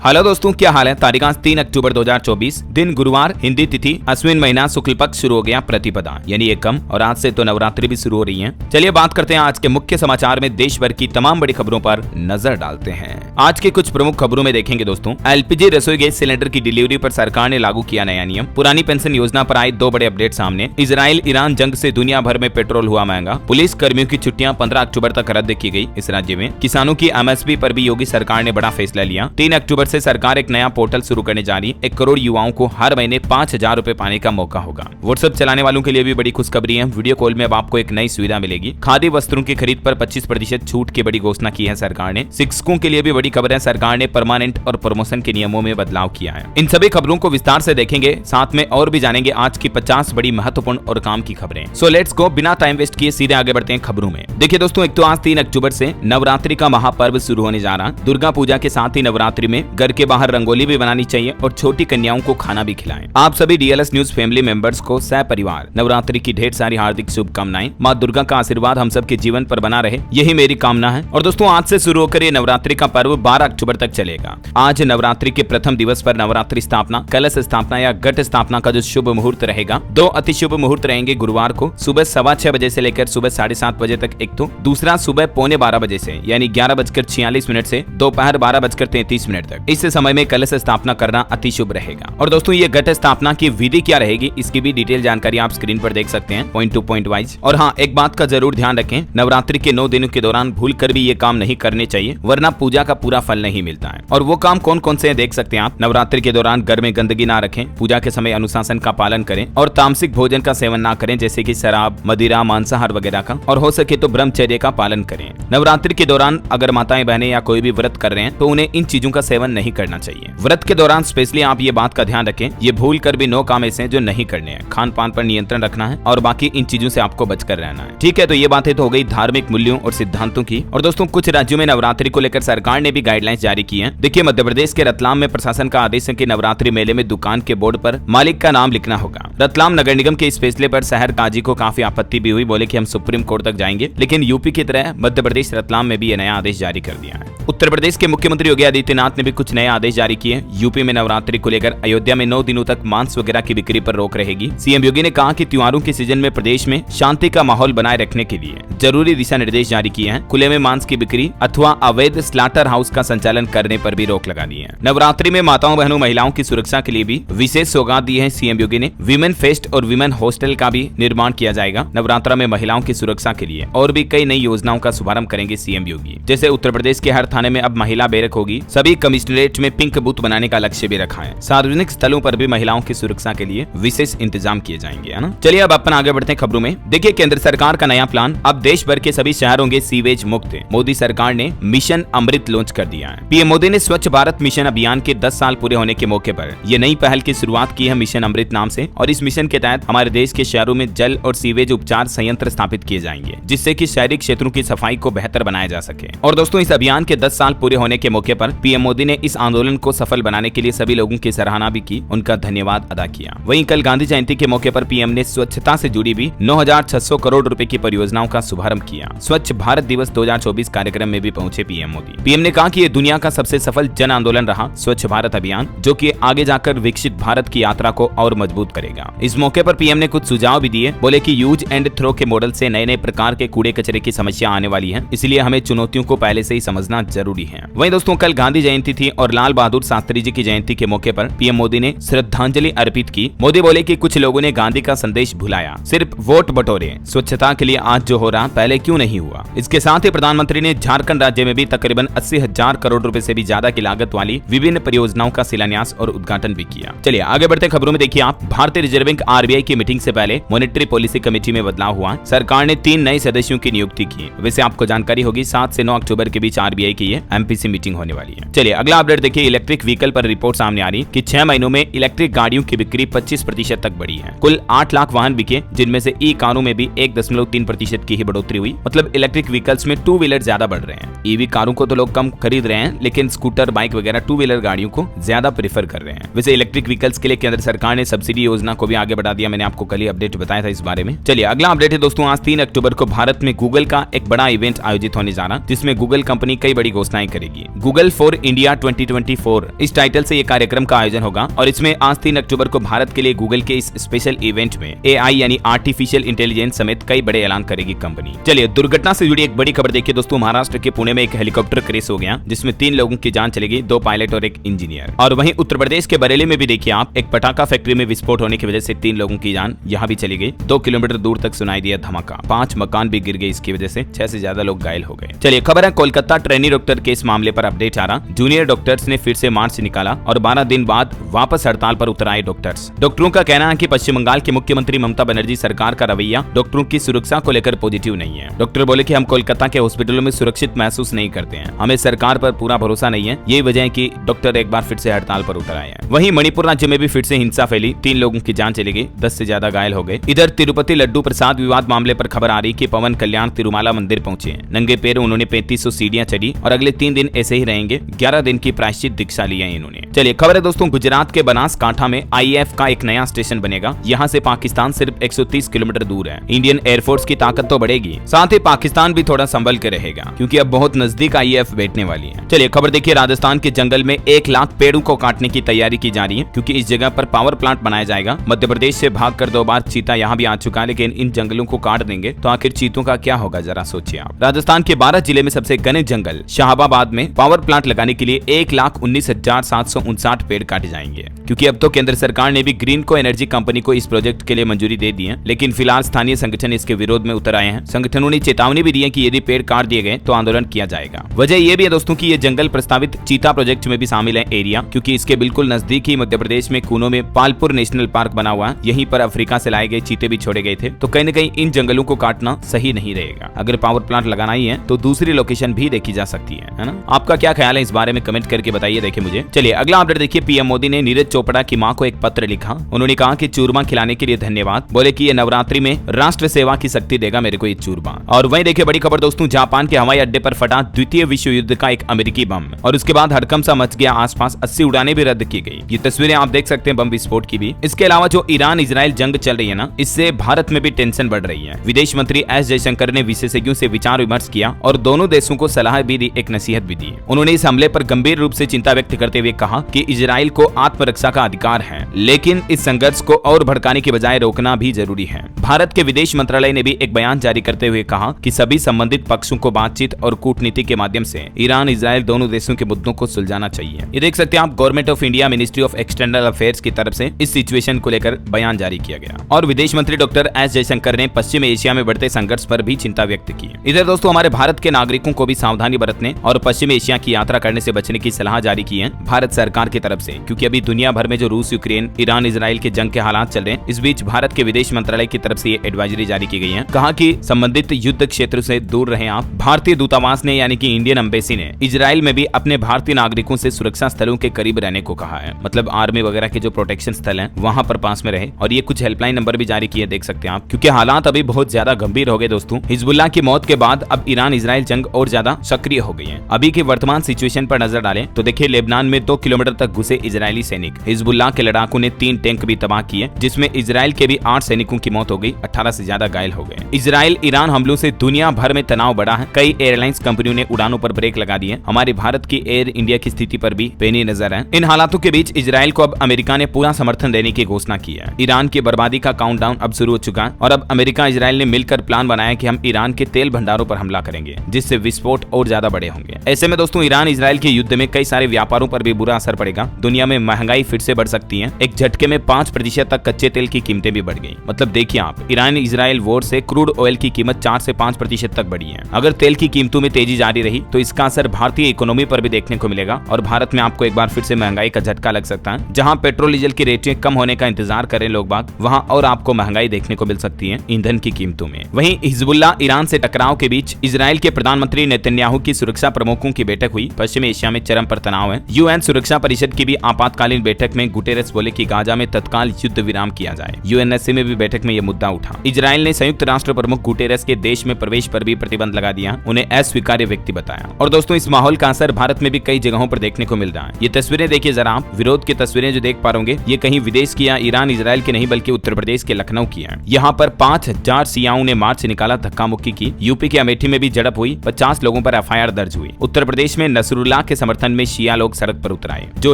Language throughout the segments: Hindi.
हेलो दोस्तों, क्या हाल है। तारीख आज 3 अक्टूबर 2024, दिन गुरुवार, हिंदी तिथि अश्विन महीना शुक्ल पक्ष शुरू हो गया प्रतिपदा यानी एकम, और आज से तो नवरात्रि भी शुरू हो रही है। चलिए बात करते हैं आज के मुख्य समाचार में देश भर की तमाम बड़ी खबरों पर नजर डालते हैं। आज के कुछ प्रमुख खबरों में देखेंगे दोस्तों, एलपीजी रसोई गैस सिलेंडर की डिलीवरी पर सरकार ने लागू किया नया नियम। पुरानी पेंशन योजना पर आए 2 बड़े अपडेट सामने। इजराइल ईरान जंग से दुनिया भर में पेट्रोल हुआ महंगा। पुलिस कर्मियों की छुट्टियां 15 अक्टूबर तक रद्द की गई इस राज्य में। किसानों की एमएसपी पर भी योगी सरकार ने बड़ा फैसला लिया। 3 अक्टूबर से सरकार एक नया पोर्टल शुरू करने जा रही। 1 करोड़ युवाओं को हर महीने 5,000 रुपए पाने का मौका होगा। व्हाट्सएप चलाने वालों के लिए भी बड़ी खुशखबरी है। वीडियो कॉल में अब आपको एक नई सुविधा मिलेगी। खादी वस्त्रों की खरीद पर 25% छूट की बड़ी घोषणा की है सरकार ने। शिक्षकों के लिए भी बड़ी खबर है, सरकार ने परमानेंट और प्रमोशन के नियमों में बदलाव किया है। इन सभी खबरों को विस्तार से देखेंगे, साथ में और भी जानेंगे आज की 50 बड़ी महत्वपूर्ण और काम की खबरें। सो लेट्स गो, बिना टाइम वेस्ट किए सीधे आगे बढ़ते हैं खबरों में। देखिए दोस्तों, एक तो आज 3 अक्टूबर से नवरात्रि का महापर्व शुरू होने जा रहा। दुर्गा पूजा के साथ ही नवरात्रि में घर के बाहर रंगोली भी बनानी चाहिए और छोटी कन्याओं को खाना भी खिलाएं। आप सभी डीएलएस न्यूज फैमिली मेंबर्स को सह परिवार नवरात्रि की ढेर सारी हार्दिक शुभकामनाएं। माँ दुर्गा का आशीर्वाद हम सब के जीवन पर बना रहे, यही मेरी कामना है। और दोस्तों, आज से शुरू होकर ये नवरात्रि का पर्व 12 अक्टूबर तक चलेगा। आज नवरात्रि के प्रथम दिवस पर नवरात्रि स्थापना, कलश स्थापना या घट स्थापना का जो शुभ मुहूर्त रहेगा, 2 अति शुभ मुहूर्त रहेंगे। गुरुवार को सुबह 6:15 बजे से लेकर सुबह 7:30 बजे तक एक तो, दूसरा सुबह 11:45 बजे से यानी 11:46 से दोपहर 12:33 तक। इस समय में कलश स्थापना करना अति शुभ रहेगा। और दोस्तों, ये घट स्थापना की विधि क्या रहेगी, इसकी भी डिटेल जानकारी आप स्क्रीन पर देख सकते हैं पॉइंट टू पॉइंट वाइज। और हाँ, एक बात का जरूर ध्यान रखें, नवरात्रि के 9 दिनों के दौरान भूल कर भी ये काम नहीं करने चाहिए, वरना पूजा का पूरा फल नहीं मिलता है। और वो काम कौन कौन से हैं देख सकते हैं आप। नवरात्रि के दौरान घर में गंदगी ना रखें, पूजा के समय अनुशासन का पालन करें और तामसिक भोजन का सेवन ना करें, जैसे कि शराब, मदिरा, मांसाहार वगैरह का। और हो सके तो ब्रह्मचर्य का पालन करें। नवरात्रि के दौरान अगर माताएं बहनें या कोई भी व्रत कर रहे हैं तो उन्हें इन चीजों का सेवन नहीं करना चाहिए। व्रत के दौरान स्पेशली आप ये बात का ध्यान रखें, ये भूल कर भी 9 काम ऐसे हैं जो नहीं करने हैं। खान पान पर नियंत्रण रखना है और बाकी इन चीजों से आपको बचकर रहना है। ठीक है, तो ये बातें तो हो गई धार्मिक मूल्यों और सिद्धांतों की। और दोस्तों, कुछ राज्यों में नवरात्रि को लेकर सरकार ने भी गाइडलाइंस जारी की है। देखिए, मध्य प्रदेश के रतलाम में प्रशासन का आदेश है कि नवरात्रि मेले में दुकान के बोर्ड पर मालिक का नाम लिखना होगा। रतलाम नगर निगम के इस फैसले पर शहर काजी को काफी आपत्ति भी हुई। बोले कि हम सुप्रीम कोर्ट तक जाएंगे, लेकिन यूपी की तरह मध्य प्रदेश रतलाम में भी ये नया आदेश जारी कर दिया है। उत्तर प्रदेश के मुख्यमंत्री योगी आदित्यनाथ ने भी कुछ नए आदेश जारी किए। यूपी में नवरात्रि को लेकर अयोध्या में 9 दिनों तक मांस वगैरह की बिक्री पर रोक रहेगी। सीएम योगी ने कहा कि त्योहारों के सीजन में प्रदेश में शांति का माहौल बनाए रखने के लिए जरूरी दिशा निर्देश जारी किए हैं। खुले में मांस की बिक्री अथवा अवैध स्लाटर हाउस का संचालन करने पर भी रोक लगा दी है। नवरात्रि में माताओं बहनों महिलाओं की सुरक्षा के लिए भी विशेष सौगात दी है सीएम योगी ने। विमेन फेस्ट और विमेन हॉस्टल का भी निर्माण किया जाएगा। नवरात्रा में महिलाओं की सुरक्षा के लिए और भी कई नई योजनाओं का शुभारंभ करेंगे सीएम योगी। जैसे उत्तर प्रदेश के हर थाने में अब महिला बैरक होगी। सभी कमिश्नरेट में पिंक बूथ बनाने का लक्ष्य भी रखा है। सार्वजनिक स्थलों पर भी महिलाओं की सुरक्षा के लिए विशेष इंतजाम किए जाएंगे, है ना। चलिए अब अपन आगे बढ़ते हैं खबरों में। देखिए, केंद्र सरकार का नया प्लान, अब देश भर के सभी शहर होंगे सीवेज मुक्त। मोदी सरकार ने मिशन अमृत लॉन्च कर दिया है। पीएम मोदी ने स्वच्छ भारत मिशन अभियान के 10 साल पूरे होने के मौके पर यह नई पहल की शुरुआत की है मिशन अमृत नाम से। और इस मिशन के तहत हमारे देश के शहरों में जल और सीवेज उपचार संयंत्र स्थापित किए जाएंगे, जिससे कि शहरी क्षेत्रों की सफाई को बेहतर बनाया जा सके। और दोस्तों, इस अभियान के 10 साल पूरे होने के मौके पर पीएम मोदी ने इस आंदोलन को सफल बनाने के लिए सभी लोगों की सराहना भी की, उनका धन्यवाद अदा किया। वहीं कल गांधी जयंती के मौके पर पीएम ने स्वच्छता से जुड़ी भी 9,600 करोड़ रुपए की परियोजनाओं का शुभारंभ किया। स्वच्छ भारत दिवस 2024 कार्यक्रम में भी पहुंचे पीएम मोदी। पीएम ने कहा कि ये दुनिया का सबसे सफल जन आंदोलन रहा स्वच्छ भारत अभियान, जो कि आगे जाकर विकसित भारत की यात्रा को और मजबूत करेगा। इस मौके पर पीएम ने कुछ सुझाव भी दिए। बोले कि यूज एंड थ्रो के मॉडल से नए नए प्रकार के कूड़े कचरे की समस्या आने वाली है, इसलिए हमें चुनौतियों को पहले से ही समझना जरूरी है। वहीं दोस्तों, कल गांधी जयंती थी और लाल बहादुर शास्त्री जी की जयंती के मौके पर पीएम मोदी ने श्रद्धांजलि अर्पित की। मोदी बोले कि कुछ लोगों ने गांधी का संदेश भुलाया, सिर्फ वोट बटोरे। स्वच्छता के लिए आज जो हो रहा पहले क्यों नहीं हुआ। इसके साथ ही प्रधानमंत्री ने झारखंड राज्य में भी तकरीबन 80,000 करोड़ रुपए से भी ज्यादा की लागत वाली विभिन्न परियोजनाओं का शिलान्यास और उद्घाटन भी किया। चलिए आगे बढ़ते खबरों में। देखिए आप, भारतीय रिजर्व बैंक आरबीआई की मीटिंग से पहले मॉनेटरी पॉलिसी कमेटी में बदलाव हुआ। सरकार ने 3 नए सदस्यों की नियुक्ति की। वैसे आपको जानकारी होगी 7 से 9 अक्टूबर के बीच आरबीआई की ये एमपीसी मीटिंग होने वाली है। चलिए अगला अपडेट देखिए, इलेक्ट्रिक व्हीकल पर रिपोर्ट सामने आ रही कि 6 महीनों में इलेक्ट्रिक गाड़ियों की बिक्री 25% तक बढ़ी है। कुल 8 लाख वाहन बिके, जिनमें से ई कारों में भी 1.3% की ही बढ़ोतरी हुई। मतलब इलेक्ट्रिक व्हीकल्स में 2 व्हीलर ज्यादा बढ़ रहे हैं। ईवी कारों को तो लोग कम खरीद रहे हैं, लेकिन स्कूटर, बाइक वगैरह 2 व्हीलर गाड़ियों को ज्यादा प्रेफर कर रहे हैं। वैसे इलेक्ट्रिक व्हीकल्स के लिए केंद्र सरकार ने सब्सिडी योजना को भी आगे बढ़ा दिया। मैंने आपको कल ही अपडेट बताया था इस बारे में। चलिए अगला अपडेट है दोस्तों, आज 3 अक्टूबर को भारत में गूगल का एक बड़ा इवेंट आयोजित होने जा रहा, जिसमें गूगल कंपनी कई बड़ी घोषणाएं करेगी। गूगल फॉर इंडिया 2024 इस टाइटल से ये कार्यक्रम का आयोजन होगा और इसमें आज 3 अक्टूबर को भारत के लिए गूगल के इस स्पेशल इवेंट में AI यानी आर्टिफिशियल इंटेलिजेंस समेत कई बड़े ऐलान करेगी कंपनी। चलिए दुर्घटना से जुड़ी एक बड़ी खबर देखिए दोस्तों। महाराष्ट्र के पुणे में एक हेलीकॉप्टर क्रैश हो गया जिसमें 3 लोगों की जान चली गई, 2 पायलट और एक इंजीनियर। और वहीं उत्तर प्रदेश के बरेली में भी देखिए आप, एक पटाखा फैक्ट्री में विस्फोट होने की वजह से 3 लोगों की जान यहाँ भी चली गई। 2 किलोमीटर दूर तक सुनाई दिया धमाका, 5 मकान भी गिर गए, इसकी वजह से 6 से ज्यादा लोग घायल हो गए। चलिए खबर है कोलकाता ट्रेनी डॉक्टर के इस मामले पर अपडेट आ रहा। जूनियर डॉक्टर्स ने फिर से मार्च निकाला और 12 दिन बाद वापस हड़ताल पर उतर आए डॉक्टर्स। डॉक्टरों का कहना है कि पश्चिम बंगाल की मुख्यमंत्री ममता बनर्जी सरकार का रवैया डॉक्टरों की सुरक्षा को लेकर पॉजिटिव नहीं है। डॉक्टर बोले कि हम कोलकाता के हॉस्पिटलों में सुरक्षित महसूस नहीं करते हैं, हमें सरकार पर पूरा भरोसा नहीं है। यही वजह है कि डॉक्टर एक बार फिर से हड़ताल पर उतर आए हैं। वहीं मणिपुर राज्य में भी फिर से हिंसा फैली, 3 लोगों की जान चली गई, 10 से ज्यादा घायल हो गए। इधर तिरुपति लड्डू प्रसाद विवाद मामले पर खबर आ रही कि पवन कल्याण तिरुमाला मंदिर पहुंचे। नंगे पैर उन्होंने 3500 सीढ़ियां चढ़ी और अगले 3 दिन ऐसे ही रहेंगे। 11 दिन की प्रायश्चित दीक्षा ली है इन्होंने। चलिए खबर है दोस्तों, गुजरात के बनासकांठा में IAF का एक नया स्टेशन बनेगा। यहाँ से पाकिस्तान सिर्फ 130 किलोमीटर दूर है। इंडियन एयरफोर्स की ताकत तो बढ़ेगी, साथ ही पाकिस्तान भी थोड़ा संभल के रहेगा क्योंकि अब बहुत नजदीक IAF बैठने वाली है। चलिए खबर देखिए, राजस्थान के जंगल में 1 लाख पेड़ों को काटने की तैयारी की जा रही है क्योंकि इस जगह पर पावर प्लांट बनाया जाएगा। मध्य प्रदेश से भागकर 2 बार चीता यहाँ भी आ चुका है, लेकिन इन जंगलों को काट देंगे तो आखिर चीतों का क्या होगा, जरा सोचिए आप। राजस्थान के 12 जिले में सबसे घने जंगल शाहबाबाद में पावर प्लांट लगाने के लिए 1,19,759 पेड़ काटे जाएंगे क्योंकि अब तो केंद्र सरकार ने भी ग्रीन को एनर्जी कंपनी को इस प्रोजेक्ट के लिए मंजूरी दे दी है। लेकिन फिलहाल स्थानीय संगठन इसके विरोध में उतर आए हैं। संगठनों ने चेतावनी भी दी है कि यदि पेड़ काट दिए गए तो आंदोलन किया जाएगा। वजह यह भी है दोस्तों कि ये जंगल प्रस्तावित चीता प्रोजेक्ट में भी शामिल है एरिया, क्योंकि इसके बिल्कुल नजदीक ही मध्य प्रदेश में कूनो में पालपुर नेशनल पार्क बना हुआ है। यहीं पर अफ्रीका से लाए गए चीते भी छोड़े गए थे, तो कहीं न कहीं इन जंगलों को काटना सही नहीं रहेगा। अगर पावर प्लांट लगाना ही है तो दूसरी लोकेशन भी देखी जा सकती है ना। आपका क्या ख्याल है इस बारे में कमेंट करके बताइए, देखिए मुझे। चलिए अगला अपडेट देखिए, पीएम मोदी ने नीरज चोपड़ा की मां को एक पत्र लिखा। उन्होंने कहा कि चूरमा खिलाने के लिए धन्यवाद, बोले कि ये नवरात्रि में राष्ट्र सेवा की शक्ति देगा मेरे को ये चूरमा। और वहीं देखिए बड़ी खबर दोस्तों, जापान के हवाई अड्डे पर फटा द्वितीय विश्व युद्ध का एक अमेरिकी बम और उसके बाद हड़कंप सा मच गया आसपास। 80 उड़ानें भी रद्द की गई। ये तस्वीरें आप देख सकते हैं बम विस्फोट की भी। इसके अलावा जो ईरान इजराइल जंग चल रही है ना, इससे भारत में भी टेंशन बढ़ रही है। विदेश मंत्री एस जयशंकर ने विशेषज्ञों से विचार विमर्श किया और दोनों देशों को सलाह भी दी, एक नसीहत भी दी। उन्होंने इस हमले पर गंभीर रूप से चिंता व्यक्त करते हुए कहा कि इजराइल को आत्मरक्षा का अधिकार है, लेकिन इस संघर्ष को और भड़काने के बजाय रोकना भी जरूरी है। भारत के विदेश मंत्रालय ने भी एक बयान जारी करते हुए कहा कि सभी संबंधित पक्षों को बातचीत और कूटनीति के माध्यम से ईरान इजराइल दोनों देशों के मुद्दों को सुलझाना चाहिए। ये देख सकते हैं आप, government of India ministry of external affairs की तरफ से इस सिचुएशन को लेकर बयान जारी किया गया। और विदेश मंत्री डॉक्टर एस जयशंकर ने पश्चिम एशिया में बढ़ते संघर्ष पर भी चिंता व्यक्त की। इधर दोस्तों हमारे भारत के नागरिकों को भी सावधानी बरतने और पश्चिम एशिया की यात्रा करने से बचने की सलाह जारी की है भारत सरकार की तरफ से, क्योंकि अभी दुनिया भर में जो रूस यूक्रेन ईरान इजराइल के जंग के हालात चल रहे हैं, इस बीच भारत के विदेश मंत्रालय की तरफ से ये एडवाइजरी जारी की गई है। कहा कि संबंधित युद्ध क्षेत्र से दूर रहें आप। भारतीय दूतावास ने यानी कि इंडियन एम्बेसी ने इजराइल में भी अपने भारतीय नागरिकों से सुरक्षा स्थलों के करीब रहने को कहा है। मतलब आर्मी वगैरह के जो प्रोटेक्शन स्थल हैं वहां पर पास में रहे। और ये कुछ हेल्पलाइन नंबर भी जारी किए, देख सकते हैं आप, क्योंकि हालात अभी बहुत ज्यादा गंभीर हो गए दोस्तों। हिजबुल्लाह की मौत के बाद अब ईरान इजराइल जंग और ज्यादा सक्रिय हो गई है। अभी की वर्तमान सिचुएशन पर नजर डालें तो देखिए, लेबनान में 2 किलोमीटर तक घुसे इजरायली सैनिक। हिजबुल्लाह के लड़ाकों ने 3 टैंक भी तबाह किए, जिसमें इजराइल के भी 8 सैनिकों की मौत हो गई, 18 से ज्यादा घायल हो गए। इजराइल ईरान हमलों से दुनिया भर में तनाव बढ़ा है। कई एयरलाइंस कंपनियों ने उड़ानों पर ब्रेक लगा दी है। हमारे भारत की एयर इंडिया की स्थिति पर भी पैनी नजर है। इन हालातों के बीच इजराइल को अब अमेरिका ने पूरा समर्थन देने की घोषणा की है। ईरान की बर्बादी का काउंटडाउन अब शुरू हो चुका है और अब अमेरिका इजराइल ने मिलकर प्लान बनाया कि हम ईरान के तेल भंडारों पर हमला करेंगे, जिससे विस्फोट और ज्यादा बड़े होंगे। ऐसे में दोस्तों ईरान इजराइल के युद्ध में कई सारे व्यापारों पर भी बुरा असर पड़ेगा। दुनिया में महंगाई फिर से बढ़ सकती है। एक झटके में 5% तक कच्चे तेल की कीमतें भी बढ़ गई। मतलब देखिए आप, ईरान इजराइल वॉर से क्रूड ऑयल की कीमत 4 से 5% तक बढ़ी है। अगर तेल की कीमतों में तेजी जारी रही तो इसका असर भारतीय इकोनॉमी पर भी देखने को मिलेगा और भारत में आपको एक बार फिर से महंगाई का झटका लग सकता है। जहां पेट्रोल डीजल की रेटें कम होने का इंतजार करें लोग बाग, वहां और आपको महंगाई देखने को मिल सकती है ईंधन की कीमतों में। वहीं हिजबुल्लाह ईरान से टकराव के बीच इजराइल के प्रधानमंत्री नेतन्याहू की सुरक्षा प्रमुखों की बैठक हुई। पश्चिम एशिया में चरम पर तनाव है। यूएन सुरक्षा परिषद की भी आपातकालीन बैठक में गुटेरेस बोले कि गाजा में तत्काल युद्ध विराम किया जाए। यूएनएससी में भी बैठक में यह मुद्दा उठा। इजराइल ने संयुक्त राष्ट्र प्रमुख गुटेरेस के देश में प्रवेश पर भी प्रतिबंध लगा दिया, उन्हें अस्वीकार्य व्यक्ति बताया। और दोस्तों इस माहौल का असर भारत में भी कई जगहों पर देखने को मिल रहा है। ये तस्वीरें देखिए जरा आप, विरोध की तस्वीरें जो देख पा रहे होंगे ये कहीं विदेश की या ईरान इजराइल की नहीं बल्कि उत्तर प्रदेश के लखनऊ की है। यहाँ पर 5000 शियाओं ने मार्च निकाला, धक्का मुक्की की। यूपी के अमेठी में भी झड़प हुई, 50 लोगों पर एफआईआर दर्ज हुई। उत्तर प्रदेश में नसरुल्लाह के समर्थन में शिया लोग सड़क पर उतर आए। जो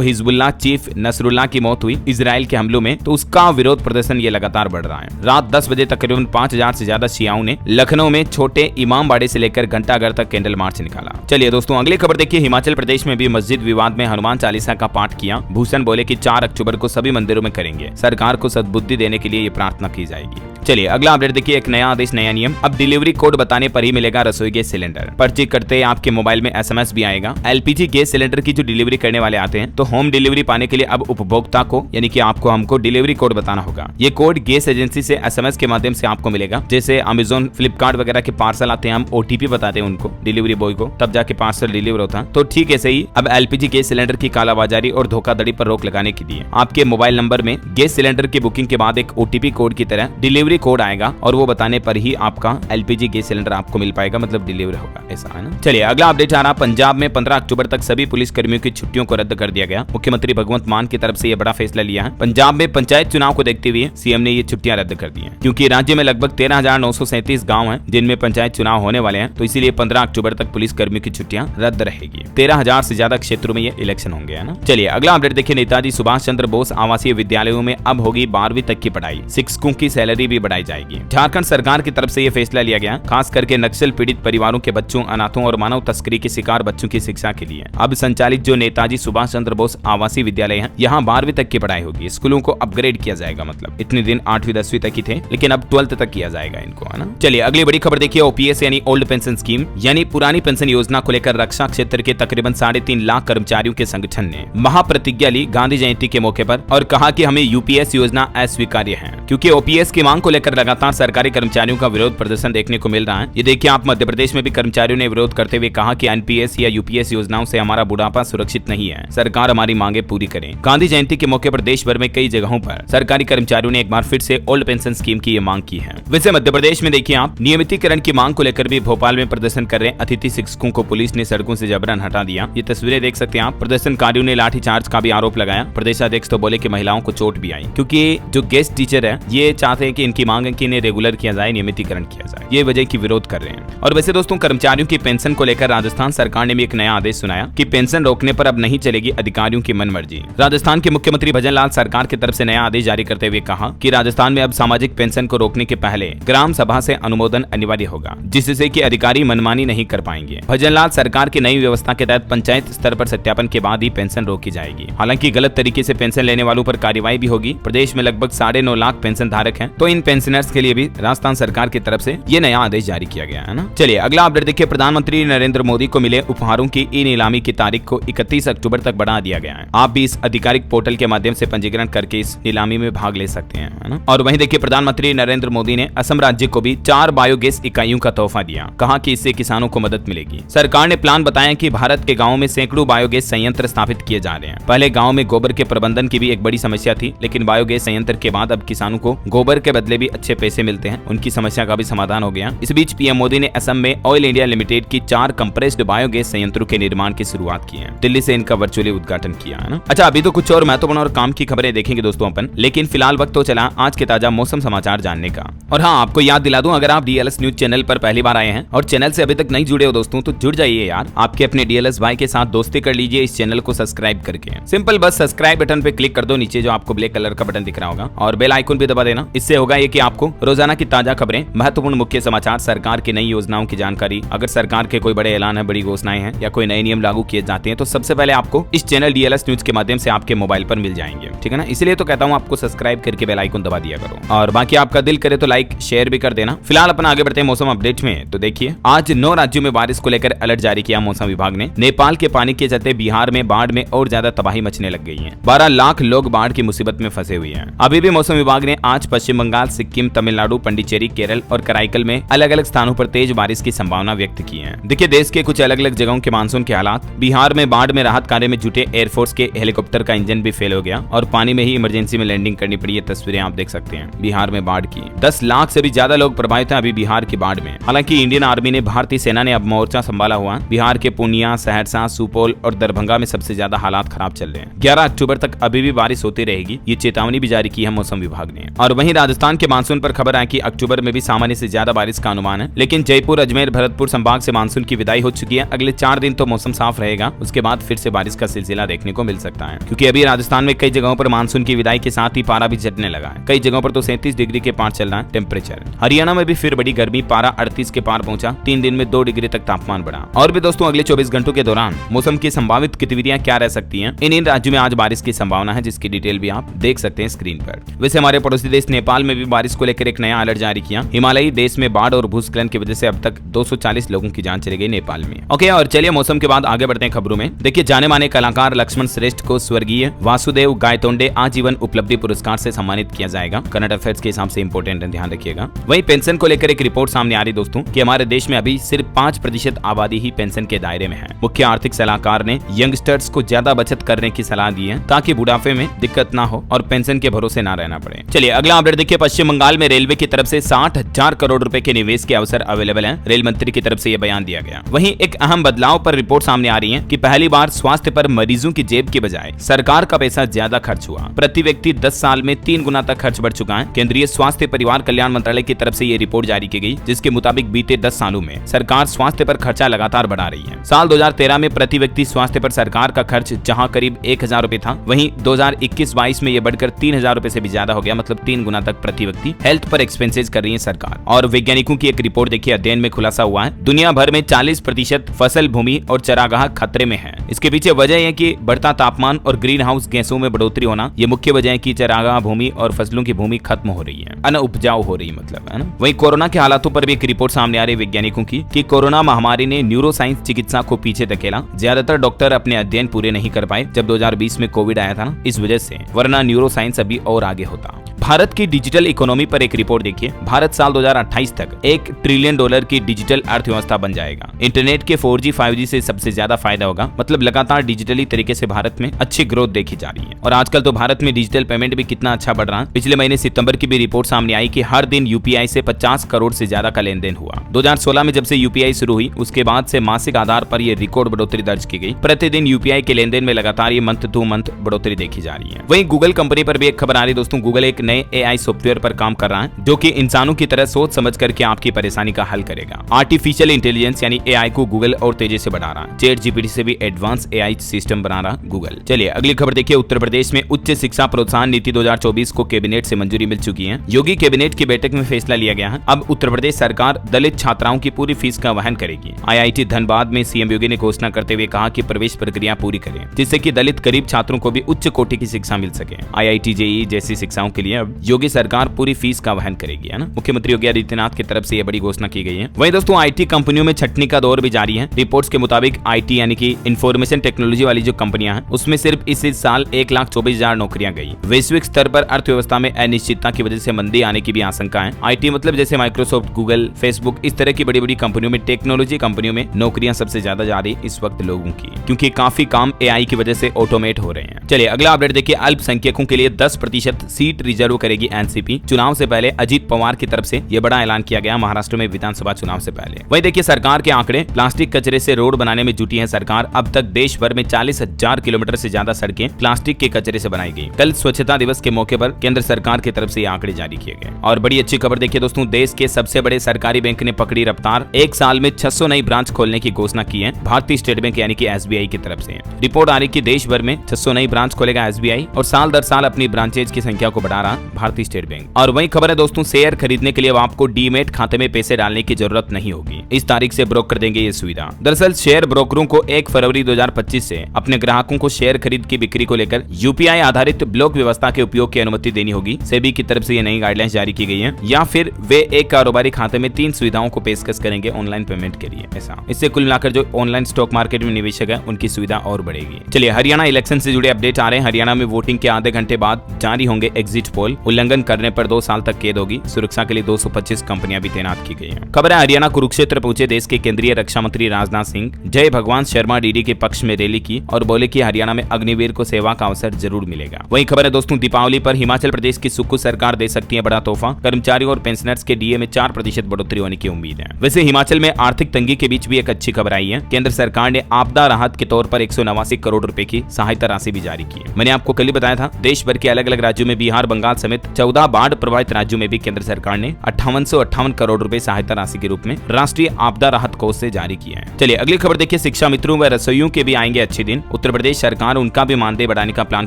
हिजबुल्लाह चीफ नसरुल्लाह की मौत हुई इजराइल के हमलों में, तो उसका विरोध प्रदर्शन ये लगातार बढ़ रहा है। रात 10 बजे तकरीबन 5000 से ज्यादा शियाओं ने लखनऊ में छोटे इमामबाड़े से लेकर घंटाघर तक कैंडल मार्च निकाला। चलिए दोस्तों अगली खबर देखिए। हिमाचल प्रदेश में भी मस्जिद विवाद में हनुमान चालीसा का पाठ किया। भूषण बोले कि 4 अक्टूबर को सभी मंदिरों में करेंगे। सरकार को सद्बुद्धि देने के लिए ये प्रार्थना की जाएगी। चलिए अगला अपडेट देखिए। एक नया आदेश, नया नियम। अब डिलीवरी कोड बताने पर ही मिलेगा रसोई गैस सिलेंडर। पर्ची करते आपके मोबाइल में एसएमएस भी आएगा। एलपीजी गैस सिलेंडर की जो डिलीवरी करने वाले आते हैं तो होम डिलीवरी पाने के लिए अब उपभोक्ता को यानी कि आपको हमको डिलीवरी कोड बताना होगा। ये कोड गैस एजेंसी से एसएमएस के माध्यम से आपको मिलेगा। जैसे अमेजोन, फ्लिपकार्ट वगैरह के पार्सल आते हैं, हम ओटीपी बताते हैं उनको डिलीवरी बॉय को, तब जाके पार्सल डिलीवर होता है। तो ठीक ऐसे ही अब एलपीजी गैस सिलेंडर की कालाबाजारी और धोखाधड़ी पर रोक लगाने के लिए आपके मोबाइल नंबर में गैस सिलेंडर की बुकिंग के बाद एक ओटीपी कोड की तरह डिलीवरी कोड आएगा और वो बताने पर ही आपका एलपीजी गैस सिलेंडर आपको मिल पाएगा, मतलब डिलीवर होगा, ऐसा है ना। चलिए अगला अपडेट आ रहा। पंजाब में 15 अक्टूबर तक सभी पुलिस कर्मियों की छुट्टियों को रद्द कर दिया गया। मुख्यमंत्री भगवंत मान की तरफ से यह बड़ा फैसला लिया है। पंजाब में पंचायत चुनाव को देखते हुए सीएम ने ये छुट्टियां रद्द कर दी हैं, क्योंकि राज्य में लगभग 13,937 गाँव हैं जिनमें पंचायत चुनाव होने वाले हैं। तो इसीलिए 15 अक्टूबर तक पुलिस कर्मियों की छुट्टियां रद्द रहेगी। 13,000 से ज्यादा क्षेत्रों में ये इलेक्शन होंगे, है ना। चलिए अगला अपडेट देखिए। नेताजी सुभाष चंद्र बोस आवासीय विद्यालयों में अब होगी 12वीं तक की पढ़ाई। शिक्षकों की सैलरी भी बढ़ाई जाएगी। झारखंड सरकार की तरफ से यह फैसला लिया गया, खास करके नक्सल पीड़ित परिवारों के बच्चों, अनाथों और मानव तस्करी के शिकार बच्चों की शिक्षा के लिए अब संचालित जो नेताजी सुभाष चंद्र बोस आवासीय विद्यालय है, यहाँ 12वीं तक की पढ़ाई होगी। स्कूलों को अपग्रेड किया जाएगा, मतलब इतने दिन 8वीं 10वीं तक ही थे, लेकिन अब 12th तक किया जाएगा इनको, है ना। चलिए अगली बड़ी खबर देखिए। ओपीएस यानी ओल्ड पेंशन स्कीम यानी पुरानी पेंशन योजना को लेकर रक्षा क्षेत्र के तकरीबन 3.5 लाख कर्मचारियों के संगठन ने महाप्रतिज्ञा ली गांधी जयंती के मौके पर और कहा कि हमें यूपीएस योजना अस्वीकार्य है, क्योंकि ओपीएस की मांग को लेकर लगातार सरकारी कर्मचारियों का विरोध प्रदर्शन देखने को मिल रहा है। ये देखिए आप, मध्य प्रदेश में भी कर्मचारियों ने विरोध करते हुए कहा कि एनपीएस या यूपीएस योजनाओं से हमारा बुढ़ापा सुरक्षित नहीं है, सरकार हमारी मांगे पूरी करे। गांधी जयंती के मौके पर देश भर में कई जगहों पर सरकारी कर्मचारियों ने एक बार फिर से ओल्ड पेंशन स्कीम की ये मांग की है। वैसे मध्य प्रदेश में देखिए आप, नियमितीकरण की मांग को लेकर भी भोपाल में प्रदर्शन कर रहे अतिथि शिक्षकों को पुलिस ने सड़कों से जबरन हटा दिया। ये तस्वीरें देख सकते हैं आप। प्रदर्शनकारियों ने लाठीचार्ज का भी आरोप लगाया। प्रदेशाध्यक्ष तो बोले कि महिलाओं को चोट भी आई, क्योंकि जो गेस्ट टीचर है ये चाहते हैं कि इनकी मांग है कि इन्हें रेगुलर किया जाए, नियमितीकरण किया जाए। ये वजह की विरोध कर रहे हैं। और वैसे दोस्तों कर्मचारियों की पेंशन को लेकर राजस्थान सरकार ने भी एक नया आदेश सुनाया कि पेंशन रोकने पर अब नहीं चलेगी अधिकारियों की मनमर्जी। राजस्थान के मुख्यमंत्री भजनलाल सरकार की तरफ से नया आदेश जारी करते हुए कहा कि राजस्थान में अब सामाजिक पेंशन को रोकने के पहले ग्राम सभा से अनुमोदन अनिवार्य होगा, जिससे कि अधिकारी मनमानी नहीं कर पाएंगे। भजनलाल सरकार की नई व्यवस्था के तहत पंचायत स्तर पर सत्यापन के बाद ही पेंशन रोकी जाएगी। हालांकि गलत तरीके से पेंशन लेने वालों पर कार्रवाई भी होगी। प्रदेश में लगभग 9.5 लाख पेंशन धारक हैं, तो इन पेंशनर्स के लिए भी राजस्थान सरकार की तरफ से ये नया आदेश जारी किया गया है ना। चलिए अगला अपडेट देखिए। प्रधानमंत्री नरेंद्र मोदी को मिले उपहारों की ई नीलामी की तारीख को 31 अक्टूबर तक बढ़ा दिया गया है। आप भी इस आधिकारिक पोर्टल के माध्यम से पंजीकरण करके इस नीलामी में भाग ले सकते हैं, है ना। और वहीं देखिए प्रधानमंत्री नरेंद्र मोदी ने असम राज्य को भी 4 बायोगैस इकाइयों का तोहफा दिया। कहा कि इससे किसानों को मदद मिलेगी। सरकार ने प्लान बताया कि भारत के गाँव में सैकड़ों बायोगैस संयंत्र स्थापित किए जा रहे हैं। पहले गाँव में गोबर के प्रबंधन की भी एक बड़ी समस्या थी, लेकिन बायोगैस संयंत्र के बाद अब किसानों को गोबर के बदले भी अच्छे पैसे मिलते हैं। उनकी समस्या का भी समाधान हो गया। इस बीच पीएम मोदी ने असम में ऑयल इंडिया लिमिटेड की 4 कंप्रेस्ड बायोगैस संयंत्रों के निर्माण की शुरुआत की है। दिल्ली से इनका वर्चुअली उद्घाटन किया है ना। अच्छा अभी तो कुछ और महत्वपूर्ण और काम की खबरें देखेंगे दोस्तों अपन, लेकिन फिलहाल वक्त तो चला आज के ताजा मौसम समाचार जानने का। और हाँ, आपको याद दिला दूं, अगर आप डीएलएस न्यूज चैनल पर पहली बार आए हैं और चैनल से अभी तक नहीं जुड़े हो दोस्तों, तो जुड़ जाइए यार। आपके अपने डीएलएस भाई के साथ दोस्ती कर लीजिए इस चैनल को सब्सक्राइब करके। सिंपल, बस सब्सक्राइब बटन पे क्लिक कर दो, नीचे जो आपको ब्लैक कलर का बटन दिख रहा होगा, और बेल आइकन भी दबा देना। इससे होगा ये कि आपको रोजाना की ताजा खबरें, महत्वपूर्ण मुख्य समाचार, सरकार की नई योजनाओं की जानकारी, अगर सरकार के कोई बड़े ऐलान है, बड़ी घोषणाएं हैं या कोई नए नियम लागू किए जाते हैं, तो सबसे पहले आपको इस चैनल डीएलएस न्यूज के माध्यम से आपके मोबाइल पर मिल जाएंगे। ठीक है ना। इसलिए तो कहता हूँ आपको सब्सक्राइब करके बेल आइकन दबा दिया करो, और बाकी आपका दिल करे तो लाइक शेयर भी कर देना। फिलहाल अपन आगे बढ़ते हैं मौसम अपडेट में। तो देखिए आज 9 राज्यों में बारिश को लेकर अलर्ट जारी किया मौसम विभाग ने। नेपाल के पानी के चलते बिहार में बाढ़ में और ज्यादा तबाही मचने लग गई है। 12 लाख लोग बाढ़ की मुसीबत में फंसे हुए हैं। अभी भी मौसम विभाग ने आज पश्चिम बंगाल, सिक्किम, तमिलनाडु, पंडिचेरी, केरल और कराईकल में अलग अलग स्थानों पर तेज बारिश की संभावना व्यक्त की है। देखिए, देश के कुछ अलग अलग जगहों के मानसून के हालात। बिहार में बाढ़ में राहत कार्य में जुटे एयरफोर्स के हेलीकॉप्टर का इंजन भी फेल हो गया और पानी में ही इमरजेंसी में लैंडिंग करनी पड़ी। ये तस्वीरें आप देख सकते हैं बिहार में बाढ़ की। 10 लाख से भी ज्यादा लोग प्रभावित हैं अभी बिहार की बाढ़ में। हालांकि इंडियन आर्मी ने, भारतीय सेना ने अब मोर्चा संभाला हुआ। बिहार के पूर्णिया, सहरसा, सुपौल और दरभंगा में सबसे ज्यादा हालात खराब चल रहे हैं। 11 अक्टूबर तक अभी भी बारिश होती रहेगी, ये चेतावनी भी जारी की है मौसम विभाग ने। और वहीं राजस्थान के मानसून पर खबर आई कि अक्टूबर में भी सामान्य से ज्यादा बारिश का अनुमान है, लेकिन जयपुर, अजमेर, भरतपुर संभाग से मानसून की विदाई हो चुकी है। अगले 4 दिन तो मौसम साफ रहेगा, उसके बाद फिर से बारिश का सिलसिला देखने को मिल सकता है, क्योंकि अभी राजस्थान में कई जगहों पर मानसून की विदाई के साथ ही पारा भी चढ़ने लगा है। कई जगहों पर तो 37 डिग्री के पार चल रहा है टेम्परेचर। हरियाणा में भी फिर बड़ी गर्मी, पारा 38 के पार पहुंचा। 3 दिन में 2 डिग्री तक तापमान बढ़ा। और भी दोस्तों, अगले 24 घंटों के दौरान मौसम की संभावित गतिविधियां क्या रह सकती हैं, इन राज्यों में आज बारिश की संभावना है, जिसकी डिटेल भी आप देख सकते हैं स्क्रीन पर। वैसे हमारे पड़ोसी देश नेपाल में भी बारिश को लेकर एक नया अलर्ट जारी किया। हिमालयी देश में बाढ़ और भूस्खलन की वजह से अब तक 240 लोगों की जान चली गई नेपाल में। ओके, और चलिए मौसम के बाद आगे बढ़ते हैं खबरों में। देखिए, जाने माने कलाकार लक्ष्मण श्रेष्ठ को स्वर्गीय वासुदेव गायतोंडे आजीवन उपलब्धि पुरस्कार से सम्मानित किया जाएगा। करंट अफेयर्स के हिसाब से इंपोर्टेंट है, ध्यान रखिएगा। वहीं पेंशन को लेकर एक रिपोर्ट सामने आ रही दोस्तों कि हमारे देश में अभी सिर्फ 5% आबादी ही पेंशन के दायरे में है। मुख्य आर्थिक सलाहकार ने यंगस्टर्स को ज्यादा बचत करने की सलाह दी है, ताकि बुढ़ापे में दिक्कत ना हो और पेंशन के भरोसे ना रहना पड़े। चलिए अगला अपडेट देखिए। पश्चिम बंगाल में रेलवे की तरफ से 60,000 करोड़ रुपए के निवेश के अवसर अवेलेबल हैं। रेल मंत्री की तरफ से यह बयान दिया गया। वहीं एक अहम बदलाव पर रिपोर्ट सामने आ रही है कि पहली बार स्वास्थ्य पर मरीजों की जेब की बजाय सरकार का पैसा ज्यादा खर्च हुआ। प्रति व्यक्ति 10 साल में 3 गुना तक खर्च बढ़ चुका है। केंद्रीय स्वास्थ्य परिवार कल्याण मंत्रालय की तरफ से ये रिपोर्ट जारी की गई, जिसके मुताबिक बीते 10 सालों में सरकार स्वास्थ्य पर खर्चा लगातार बढ़ा रही है। साल 2013 में प्रति व्यक्ति स्वास्थ्य पर सरकार का खर्च जहां करीब 1000 रुपए था, वहीं 2021-22 में यह बढ़कर 3000 रुपए से भी ज्यादा हो गया। मतलब 3 गुना तक प्रति व्यक्ति हेल्थ पर एक्सपेंसेस कर रही है सरकार। और वैज्ञानिकों की एक रिपोर्ट देखिए, अध्ययन में खुलासा हुआ है दुनिया भर में 40% फसल भूमि और चरागाह खतरे में है। इसके पीछे वजह है कि बढ़ता तापमान और ग्रीन हाउस गैसों में बढ़ोतरी होना। ये मुख्य वजह है कि चरागाह भूमि और फसलों की भूमि खत्म हो रही है, अनउपजाऊ हो रही, मतलब है ना। वहीं कोरोना के हालातों पर भी एक रिपोर्ट सामने आ रही वैज्ञानिकों की कि कोरोना महामारी ने न्यूरोसाइंस चिकित्सा को पीछे धकेला। ज्यादातर डॉक्टर अपने अध्ययन पूरे नहीं कर पाए जब 2020 में कोविड आया था ना, इस वजह से, वरना न्यूरोसाइंस अभी और आगे होता। भारत की डिजिटल इकोनॉमी पर एक रिपोर्ट देखिए। भारत साल 2028 तक $1 ट्रिलियन की डिजिटल अर्थव्यवस्था बन जाएगा। इंटरनेट के 4G 5G से सबसे ज्यादा फायदा होगा। मतलब लगातार डिजिटली तरीके से भारत में अच्छी ग्रोथ देखी जा रही है। और आजकल तो भारत में डिजिटल पेमेंट भी कितना अच्छा बढ़ रहा है। पिछले महीने सितंबर की भी रिपोर्ट सामने आई कि हर दिन यूपीआई से 50 करोड़ से ज्यादा का लेन देन हुआ। 2016 में जब से यूपीआई शुरू हुई, उसके बाद से मासिक आधार पर यह रिकॉर्ड बढ़ोतरी दर्ज की गई। प्रतिदिन यूपीआई के लेन देन में लगातार ये मंथ टू मंथ बढ़ोतरी देखी जा रही है। वहीं गूगल कंपनी पर भी एक खबर आ रही दोस्तों। गूगल एक नए AI सॉफ्टवेयर पर काम कर रहा है, जो कि इंसानों की तरह सोच समझ करके आपकी परेशानी का हल करेगा। आर्टिफिशियल इंटेलिजेंस यानी AI को गूगल और तेजी से बढ़ा रहा है। ChatGPT से भी एडवांस AI सिस्टम बना रहा गूगल। चलिए अगली खबर देखिए। उत्तर प्रदेश में उच्च शिक्षा प्रोत्साहन नीति 2024 को कैबिनेट से मंजूरी मिल चुकी है। योगी कैबिनेट की बैठक में फैसला लिया गया है। अब उत्तर प्रदेश सरकार दलित छात्राओं की पूरी फीस का वहन करेगी। IIT धनबाद में CM योगी ने घोषणा करते हुए कहा कि प्रवेश प्रक्रिया पूरी करें, जिससे कि दलित गरीब छात्रों को भी उच्च कोटि की शिक्षा मिल सके। IIT JEE जैसी शिक्षाओं के लिए अब योगी सरकार पूरी फीस का वहन करेगी, है ना। मुख्यमंत्री योगी आदित्यनाथ की तरफ से यह बड़ी घोषणा की गई है। वहीं दोस्तों IT कंपनियों में छटनी का दौर भी जारी है। रिपोर्ट्स के मुताबिक IT यानी कि इंफॉर्मेशन टेक्नोलॉजी वाली जो कंपनियां हैं, उसमें सिर्फ इस साल 1,24,000 नौकरियां गई। वैश्विक स्तर पर अर्थव्यवस्था में अनिश्चितता की वजह से मंदी आने की भी आशंका है। IT मतलब जैसे माइक्रोसॉफ्ट, गूगल, फेसबुक, इस तरह की बड़ी बड़ी कंपनियों में, टेक्नोलॉजी कंपनियों में नौकरियां सबसे ज्यादा जा रही इस वक्त लोगों की, क्योंकि काफी काम AI की वजह से ऑटोमेट हो रहे हैं। चलिए अगला अपडेट देखिए। अल्पसंख्यकों के लिए 10% सीट रिजर्व करेगी एनसीपी। चुनाव से पहले अजीत पवार की तरफ से यह बड़ा ऐलान किया गया महाराष्ट्र में विधानसभा चुनाव से पहले। वही देखिए सरकार के आंकड़े, प्लास्टिक कचरे से रोड बनाने में जुटी है सरकार। अब तक देश भर में 40,000 किलोमीटर से ज्यादा सड़कें प्लास्टिक के कचरे से बनाई गई। कल स्वच्छता दिवस के मौके पर केंद्र सरकार की तरफ से ये आंकड़े जारी किए गए। और बड़ी अच्छी खबर देखिए दोस्तों, देश के सबसे बड़े सरकारी बैंक ने पकड़ी रफ्तार। एक साल में 600 नई ब्रांच खोलने की घोषणा की है भारतीय स्टेट बैंक यानी कि SBI की तरफ से। रिपोर्ट आ रही कि देश भर में 600 नई ब्रांच खोलेगा SBI और साल दर साल अपनी ब्रांचेज की संख्या को बढ़ा रहा भारतीय स्टेट बैंक। और वही खबर है दोस्तों, शेयर खरीदने के लिए आपको डीमेट खाते में पैसे डालने की जरूरत नहीं होगी। इस तारीख से ब्रोकर देंगे ये सुविधा। दरअसल शेयर ब्रोकरों को 1 फरवरी 2025 से अपने ग्राहकों को शेयर खरीद की बिक्री को लेकर UPI आधारित ब्लॉक व्यवस्था के उपयोग की अनुमति देनी होगी। सेबी की तरफ से ये नई गाइडलाइंस जारी की गई है। या फिर वे एक कारोबारी खाते में 3 सुविधाओं को पेशकश करेंगे ऑनलाइन पेमेंट के लिए। ऐसा इससे कुल मिलाकर जो ऑनलाइन स्टॉक मार्केट में निवेशक है उनकी सुविधा और बढ़ेगी। चलिए हरियाणा इलेक्शन से जुड़े अपडेट आ रहे हैं। हरियाणा में वोटिंग के आधे घंटे बाद जारी होंगे एग्जिट पोल। प्रोटोकॉल उल्लंघन करने पर 2 साल तक कैद होगी। सुरक्षा के लिए 225 कंपनियां भी तैनात की गई हैं। खबर है हरियाणा कुरुक्षेत्र पहुंचे देश के केंद्रीय रक्षा मंत्री राजनाथ सिंह। जय भगवान शर्मा डीडी के पक्ष में रैली की और बोले कि हरियाणा में अग्निवीर को सेवा का अवसर जरूर मिलेगा। वहीं खबर है दोस्तों दीपावली पर हिमाचल प्रदेश की सुक्खू सरकार दे सकती है बड़ा तोहफा। कर्मचारियों और पेंशनर्स के डीए में 4% बढ़ोतरी होने की उम्मीद है। वैसे हिमाचल में आर्थिक तंगी के बीच भी एक अच्छी खबर आई है। केंद्र सरकार ने आपदा राहत के तौर पर 189 करोड़ रुपए की सहायता राशि भी जारी की है। मैंने आपको कल ही बताया था देश भर के अलग अलग राज्यों में बिहार, बंगाल समेत 14 बाढ़ प्रभावित राज्यों में भी केंद्र सरकार ने 5858 करोड़ रुपए सहायता राशि के रूप में राष्ट्रीय आपदा राहत कोष से जारी किया है। चलिए अगली खबर देखिए, शिक्षा मित्रों व रसोइयों के भी आएंगे अच्छे दिन। उत्तर प्रदेश सरकार उनका भी मानदेय बढ़ाने का प्लान